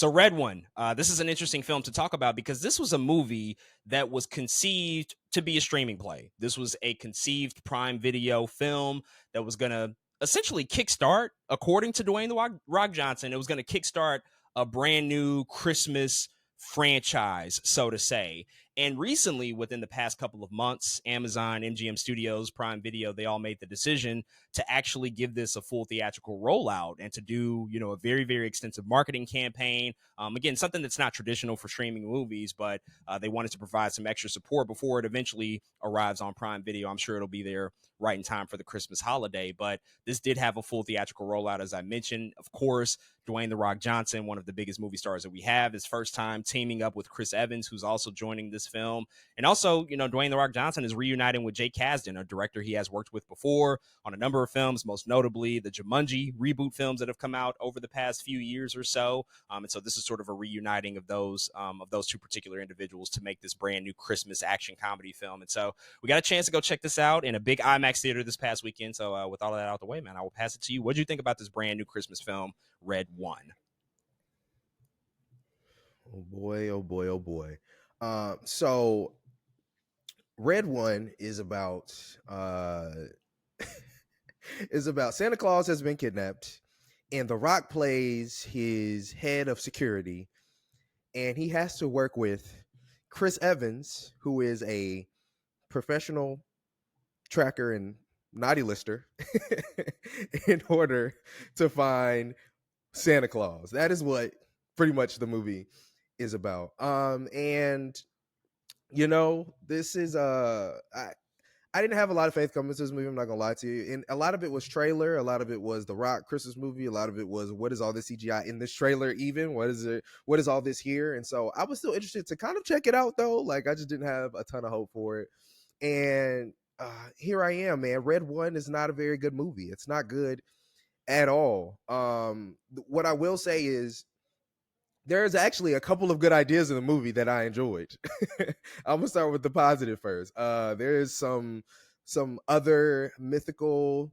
So Red One, this is an interesting film to talk about because this was a movie that was conceived to be a streaming play. This was a conceived Prime Video film that was going to essentially kickstart, according to Dwayne the Rock Johnson, it was going to kickstart a brand new Christmas franchise, so to say. And recently, within the past couple of months, Amazon, MGM Studios, Prime Video, they all made the decision to actually give this a full theatrical rollout and to do, a very, very extensive marketing campaign. Again, something that's not traditional for streaming movies, but they wanted to provide some extra support before it eventually arrives on Prime Video. I'm sure it'll be there right in time for the Christmas holiday, but this did have a full theatrical rollout, as I mentioned. Of course, Dwayne The Rock Johnson, one of the biggest movie stars that we have, his first time teaming up with Chris Evans, who's also joining this film. And also, Dwayne The Rock Johnson is reuniting with Jake Kasdan, a director he has worked with before on a number of films, most notably the Jumanji reboot films that have come out over the past few years or so. And so this is sort of a reuniting of those two particular individuals to make this brand new Christmas action comedy film. And so we got a chance to go check this out in a big IMAX theater this past weekend. So with all of that out the way, man, I will pass it to you. What did you think about this brand new Christmas film, Red One? Oh boy, oh boy, oh boy. So Red One is about is about Santa Claus has been kidnapped, and The Rock plays his head of security, and he has to work with Chris Evans, who is a professional tracker and naughty lister, in order to find Santa Claus. That is what pretty much the movie is about. And this is I didn't have a lot of faith coming to this movie, I'm not gonna lie to you. And a lot of it was trailer, a lot of it was The Rock Christmas movie, a lot of it was what is all this CGI in this trailer even? What is all this here? And so I was still interested to kind of check it out though. Like I just didn't have a ton of hope for it. And here I am, man. Red One is not a very good movie. It's not good at all. What I will say is there's actually a couple of good ideas in the movie that I enjoyed. I'm gonna start with the positive first. There is some other mystical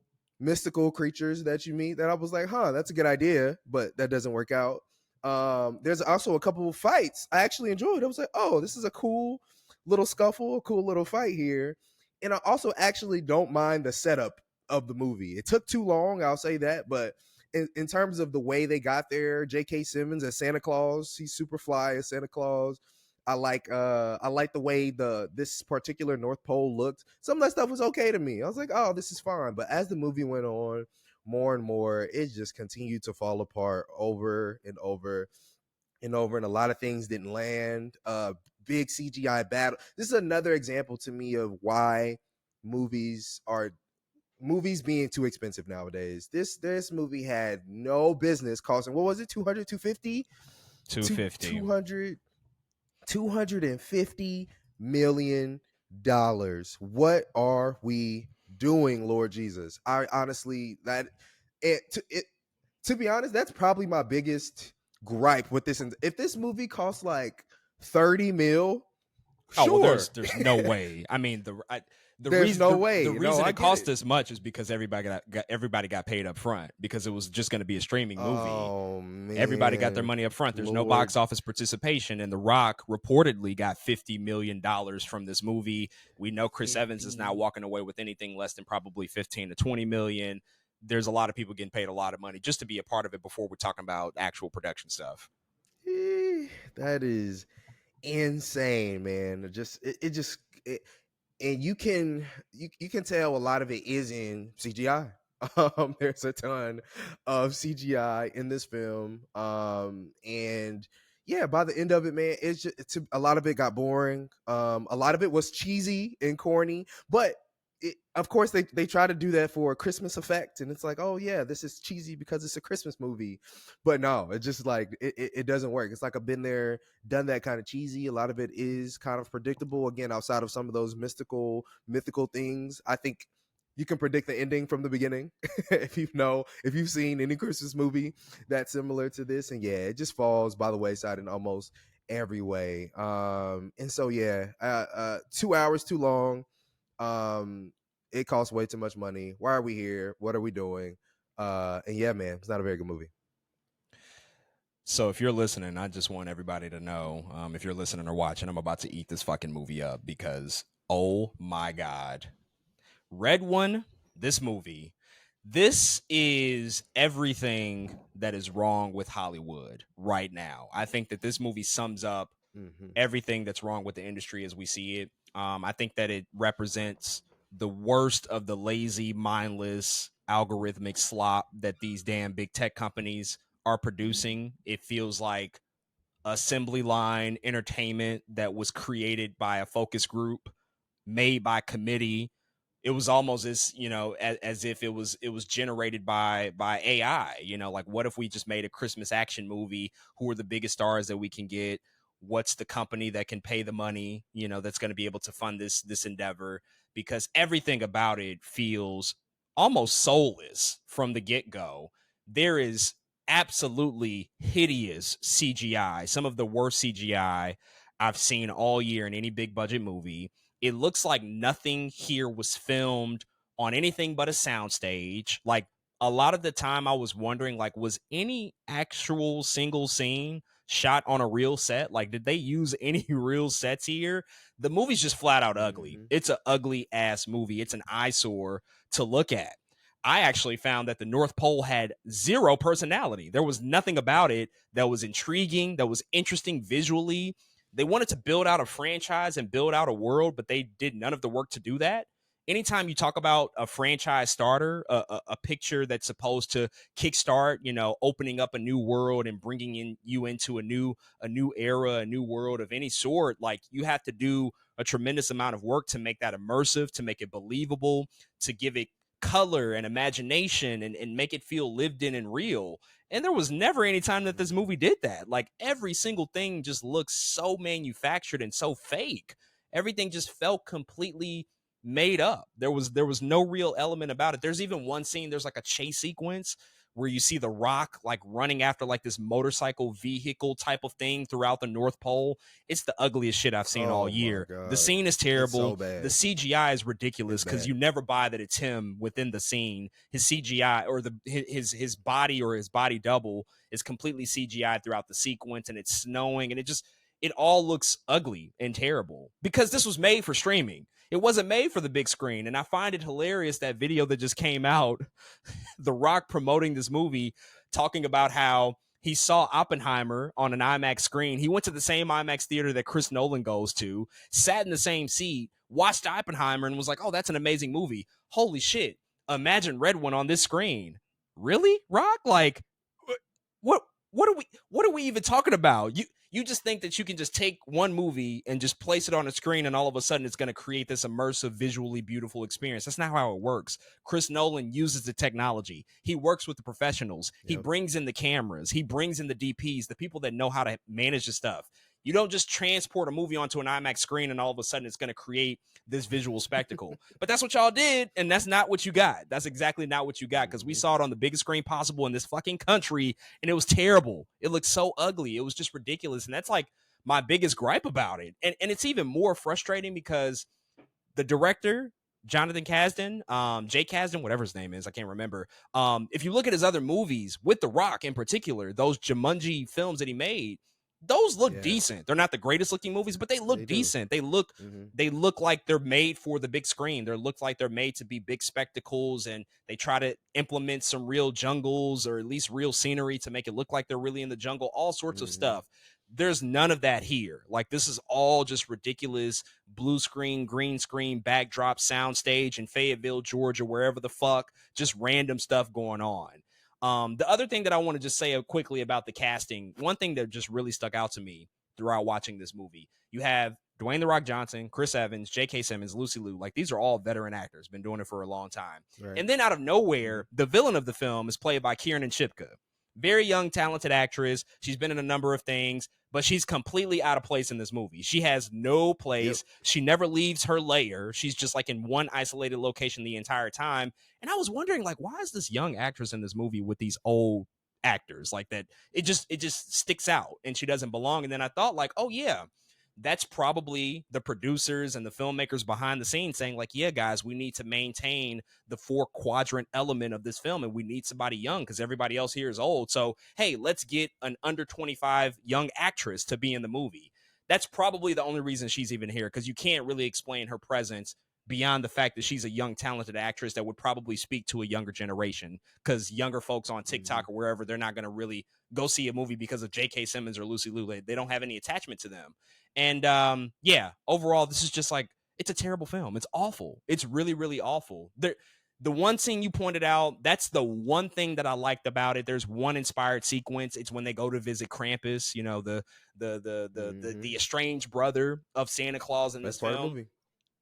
creatures that you meet that I was like, that's a good idea, but that doesn't work out. There's also a couple of fights I actually enjoyed. I was like, oh, this is a cool little scuffle, a cool little fight here. And I also actually don't mind the setup of the movie. It took too long, I'll say that, but in terms of the way they got there, J.K. Simmons as Santa Claus, he's super fly as Santa Claus. I like the way this particular North Pole looked. Some of that stuff was okay to me. I was like, oh, this is fine. But as the movie went on, more and more, it just continued to fall apart over and over and over, and a lot of things didn't land. Big CGI battle. This is another example to me of why movies being too expensive nowadays. This movie had no business costing, what was it, 200, 250? 250. $250 million. What are we doing, Lord Jesus? I honestly, to be honest, that's probably my biggest gripe with this. If this movie costs like 30 mil, Oh, sure. well, there's no way. I mean, the There's reason no way. the No, reason I it get cost it. this much is because everybody got paid up front because it was just going to be a streaming movie. Oh man, Everybody got their money up front. There's no Lord. box office participation, and The Rock reportedly got $50 million from this movie. We know Chris Evans is now walking away with anything less than probably 15 to 20 million. There's a lot of people getting paid a lot of money just to be a part of it before we're talking about actual production stuff. That is insane, man. And you can tell a lot of it is in CGI. There's a ton of CGI in this film, and yeah, by the end of it, man, a lot of it got boring. A lot of it was cheesy and corny, but of course they try to do that for a Christmas effect, and it's like, oh yeah, this is cheesy because it's a Christmas movie. But no, it's just like it doesn't work. It's like I've been there, done that kind of cheesy. A lot of it is kind of predictable, again, outside of some of those mythical things. I think you can predict the ending from the beginning if you've seen any Christmas movie that's similar to this. And yeah, it just falls by the wayside in almost every way. And so yeah, 2 hours too long. It costs way too much money. Why are we here? What are we doing? And yeah, man, it's not a very good movie. So if you're listening, I just want everybody to know, if you're listening or watching, I'm about to eat this fucking movie up because oh my god, Red One, this movie, this is everything that is wrong with Hollywood right now. I think that this movie sums up Mm-hmm. everything that's wrong with the industry as we see it. I think that it represents the worst of the lazy, mindless, algorithmic slop that these damn big tech companies are producing. It feels like assembly line entertainment that was created by a focus group, made by committee. It was almost as if it was generated by AI. Like what if we just made a Christmas action movie? Who are the biggest stars that we can get? What's the company that can pay the money? That's going to be able to fund this endeavor, because everything about it feels almost soulless from the get go. There is absolutely hideous CGI, some of the worst CGI I've seen all year in any big budget movie. It looks like nothing here was filmed on anything but a soundstage. Like a lot of the time I was wondering, like, was any actual single scene shot on a real set? Like, did they use any real sets here? The movie's just flat out ugly. Mm-hmm. It's an ugly ass movie. It's an eyesore to look at. I actually found that the North Pole had zero personality. There was nothing about it that was intriguing, that was interesting visually. They wanted to build out a franchise and build out a world, but they did none of the work to do that. Anytime you talk about a franchise starter, a picture that's supposed to kickstart, opening up a new world and bringing you into a new era, a new world of any sort, like you have to do a tremendous amount of work to make that immersive, to make it believable, to give it color and imagination, and make it feel lived in and real. And there was never any time that this movie did that. Like every single thing just looks so manufactured and so fake. Everything just felt completely made up. There was no real element about it. There's even one scene, there's like a chase sequence where you see the Rock like running after like this motorcycle vehicle type of thing throughout the North Pole. It's the ugliest shit I've seen all Oh my year. The god, scene is it's so terrible. The bad. CGI is It's ridiculous because bad. you never buy that it's him within the scene. His CGI or his body or his body double is completely CGI throughout the sequence, and it's snowing, and it all looks ugly and terrible because this was made for streaming. It wasn't made for the big screen. And I find it hilarious that video that just came out, The Rock promoting this movie, talking about how he saw Oppenheimer on an IMAX screen. He went to the same IMAX theater that Chris Nolan goes to, sat in the same seat, watched Oppenheimer, and was like, oh, that's an amazing movie. Holy shit. Imagine Red One on this screen. Really, Rock? Like, what what are we even talking about? You just think that you can just take one movie and just place it on a screen and all of a sudden it's going to create this immersive, visually beautiful experience. That's not how it works. Chris Nolan uses the technology. He works with the professionals. He Yep. brings in the cameras. He brings in the DPs, the people that know how to manage the stuff. You don't just transport a movie onto an IMAX screen and all of a sudden it's going to create this visual spectacle. But that's what y'all did, and that's not what you got. That's exactly not what you got, because we Mhm. saw it on the biggest screen possible in this fucking country, and it was terrible. It looked so ugly. It was just ridiculous, and that's like my biggest gripe about it. And it's even more frustrating because the director, Jonathan Kasdan, Jay Kasdan, whatever his name is, I can't remember. If you look at his other movies with The Rock in particular, those Jumanji films that he made, those look Yeah, decent. They're not the greatest looking movies, but they they look do. decent. They look Hmm. they look like they're made for the big screen. They look like they're made to be big spectacles, and they try to implement some real jungles or at least real scenery to make it look like they're really in the jungle, all sorts of Hmm. stuff. There's none of that here. Like this is all just ridiculous blue screen, green screen, backdrop, soundstage in Fayetteville, Georgia, wherever the fuck, just random stuff going on. The other thing that I want to just say quickly about the casting, one thing that just really stuck out to me throughout watching this movie, you have Dwayne the Rock Johnson, Chris Evans, J.K. Simmons, Lucy Liu. Like these are all veteran actors, been doing it for a long time. Right. And then out of Hmm. nowhere, the villain of the film is played by Kiernan Shipka. Very young, talented actress. She's been in a number of things, but she's completely out of place in this movie. She has no Yep. place. She never leaves her lair. She's just like in one isolated location the entire time. And I was wondering, like, why is this young actress in this movie with these old actors like that? It just sticks out, and she doesn't belong. And then I thought, like, oh yeah, that's probably the producers and the filmmakers behind the scenes saying like, yeah, guys, we need to maintain the 4 quadrant element of this film, and we need somebody young because everybody else here is old. So, hey, let's get an under 25 young actress to be in the movie. That's probably the only reason she's even here, because you can't really explain her presence beyond the fact that she's a young, talented actress that would probably speak to a younger generation, because younger folks on TikTok or wherever, they're not going to really go see a movie because of J.K. Simmons or Lucy Liu. They don't have any attachment to them. And yeah, overall, this is just like, it's a terrible film. It's awful. It's really, really awful. The one scene you pointed out, that's the one thing that I liked about it. There's one inspired sequence. It's when they go to visit Krampus, you know, the estranged brother of Santa Claus in this Best part of the film. movie.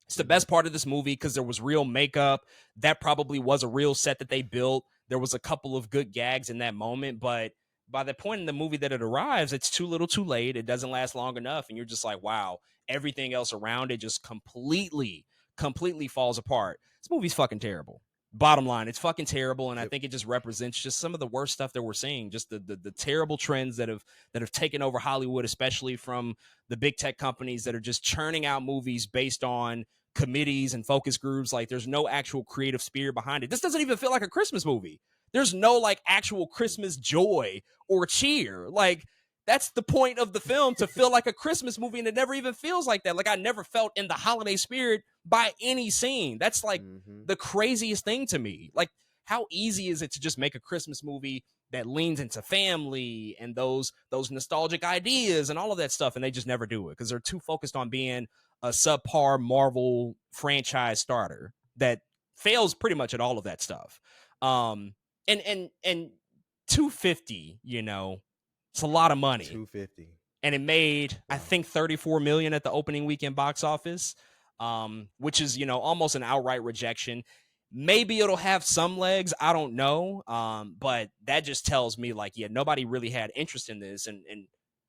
It's the best part of this movie because there was real makeup. That probably was a real set that they built. There was a couple of good gags in that moment, but by the point in the movie that it arrives, it's too little too late. It doesn't last long enough. And you're just like, wow, everything else around it just completely falls apart. This movie's fucking terrible. Bottom line, it's fucking terrible. And I think it just represents just some of the worst stuff that we're seeing, just the terrible trends that have taken over Hollywood, especially from the big tech companies that are just churning out movies based on committees and focus groups. Like, there's no actual creative spirit behind it. This doesn't even feel like a Christmas movie. There's no like actual Christmas joy or cheer. Like, that's the point of the film, to feel like a Christmas movie, and it never even feels like that. Like, I never felt in the holiday spirit by any scene. That's like the craziest thing to me. Like, how easy is it to just make a Christmas movie that leans into family and those nostalgic ideas and all of that stuff, and they just never do it because they're too focused on being a subpar Marvel franchise starter that fails pretty much at all of that stuff. And 250, you know, it's a lot of money. 250. And it made, I think, 34 million at the opening weekend box office, which is, you know, almost an outright rejection. Maybe it'll have some legs, I don't know. But that just tells me like, yeah, nobody really had interest in this, and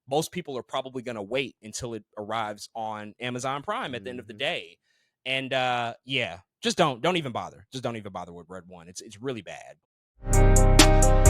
most people are probably going to wait until it arrives on Amazon Prime at the end of the day. And yeah, just don't even bother. Just don't even bother with Red One. It's really bad.